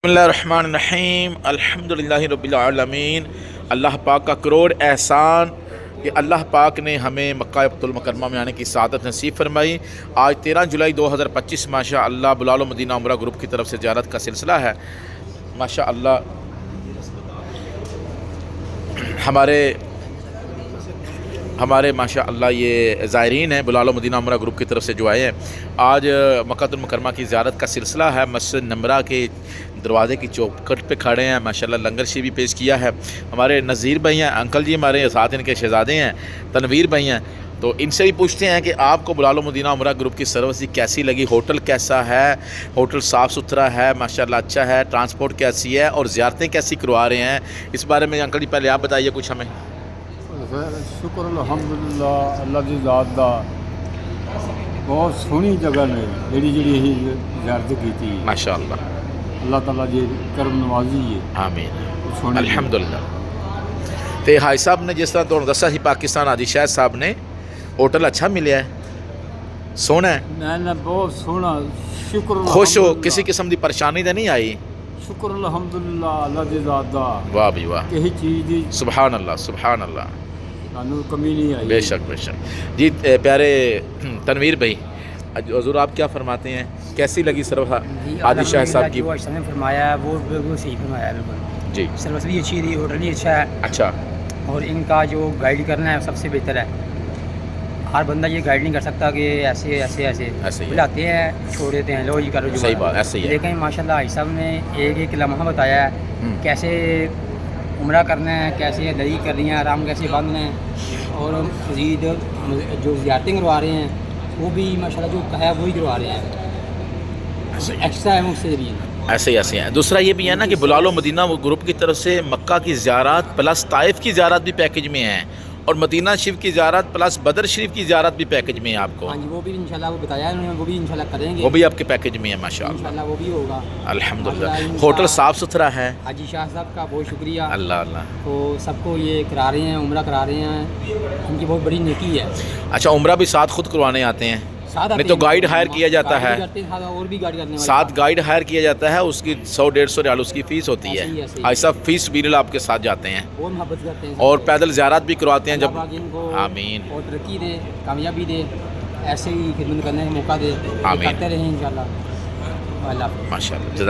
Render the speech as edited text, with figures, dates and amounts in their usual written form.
بسم اللہ الرحمن الرحیم الحمدللہ رب العالمین۔ اللہ پاک کا کروڑ احسان کہ اللہ پاک نے ہمیں مکہ المکرمہ میں آنے کی سعادت نصیب فرمائی۔ آج 13 جولائی 2025 ماشاء اللہ بلال و مدینہ عمرہ گروپ کی طرف سے زیارت کا سلسلہ ہے۔ ماشاء اللہ ہمارے ماشاء اللہ یہ زائرین ہیں بلال و مدینہ عمرہ گروپ کی طرف سے جو آئے ہیں۔ آج مکہ المکرمہ کی زیارت کا سلسلہ ہے۔ مسجد نمرہ کے دروازے کی چوکٹ پہ کھڑے ہیں، ماشاءاللہ لنگر شریف بھی پیش کیا ہے۔ ہمارے نذیر بھائی ہیں، انکل جی ہمارے ساتھ ان کے شہزادے ہیں تنویر بھائی ہیں، تو ان سے بھی پوچھتے ہیں کہ آپ کو بلال و مدینہ عمرہ گروپ کی سروس کیسی لگی، ہوٹل کیسا ہے، ہوٹل صاف ستھرا ہے ماشاءاللہ اچھا ہے، ٹرانسپورٹ کیسی ہے اور زیارتیں کیسی کروا رہے ہیں، اس بارے میں انکل جی پہلے آپ بتائیے کچھ ہمیں۔ شکر الحمدللہ اللہ دی ذات دا، بہت سونی جگہ نے جڑی زیارت کی تھی ماشاءاللہ اللہ تعالیٰ جی کرم نوازی ہے، آمین الحمدللہ۔ تے حاج صاحب نے جس طرح تو دسا سی پاکستان عادی شاہ صاحب نے ہوٹل اچھا ملیا ہے، سونا ہے، میں بہت سونا، شکر خوش ہو، کسی قسم دی پریشانی تے نہیں آئی؟ شکر الحمدللہ اللہ دی ذات دا، واہ بھی واہ، کسی چیز دی سبحان اللہ سبحان اللہ، سانوں کمی نہیں آئی۔ بے شک بے شک۔ جی پیارے تنویر بھائی، حضور آپ کیا فرماتے ہیں، کیسی لگی سروس عادی شاہ صاحب کی؟ جو اشرف نے فرمایا ہے وہ بالکل صحیح فرمایا ہے، بالکل جی سروس بھی اچھی تھی، ہوٹل بھی اچھا ہے، اچھا، اور ان کا جو گائیڈ کرنا ہے سب سے بہتر ہے۔ ہر بندہ یہ گائیڈ نہیں کر سکتا کہ ایسے ایسے ایسے ایسے ہی ہے، بلاتے ہیں چھوڑ دیتے ہیں، لو جی کرو جو صحیح بات ایسے ہی ہے۔ لیکن ماشاء اللہ حاج صاحب نے ایک ایک لمحہ بتایا ہے کیسے عمرہ کرنا ہے، کیسے دری کرنی ہے، آرام کیسے باندھنا ہے، اور مزید جو زیارتیں کروا رہے ہیں وہ بھی ماشاء اللہ جو کہا ہے وہی کروا رہے ہیں، ایکسٹرا ہے اس سے بھی۔ ایسے ہیں۔ دوسرا یہ بھی ہے نا کہ بلال و مدینہ گروپ کی طرف سے مکہ کی زیارت پلس طائف کی زیارت بھی پیکج میں ہے، اور مدینہ شریف کی زیارت پلس بدر شریف کی زیارت بھی پیکج میں ہے آپ کو۔ ہاں جی، وہ بھی انشاءاللہ وہ بتایا انہوں نے، وہ بھی انشاءاللہ کریں گے، وہ بھی آپ کے پیکج میں ہے ماشاءاللہ، انشاءاللہ وہ بھی ہوگا الحمدللہ۔ ہوٹل صاف ستھرا ہے، حاجی شاہ صاحب کا بہت شکریہ، اللہ اللہ۔ تو سب کو یہ کرا رہے ہیں، عمرہ کرا رہے ہیں، ان کی بہت بڑی نیکی ہے۔ اچھا، عمرہ بھی ساتھ خود کروانے آتے ہیں؟ ساتھ نہیں تو گائیڈ ہائر کیا جاتا ہے، اور بھی گائیڈ کرنے والے ساتھ گائیڈ ہائر کیا جاتا ہے، اس کی 100-150 ریال اس کی فیس ہوتی ہے۔ ایسے ہی۔ حاج صاحب فیس بھی آپ کے ساتھ جاتے ہیں بہت محبت کرتے ہیں اور پیدل زیارت بھی کرواتے ہیں اللہ جب۔ پاک ان کو آمین اور ترقی دے، کامیابی دے، ایسے ہی خدمت کرنے کا موقع دے، آمین کرتے رہیں انشاءاللہ۔ اللہ حافظ۔ ماشاءاللہ۔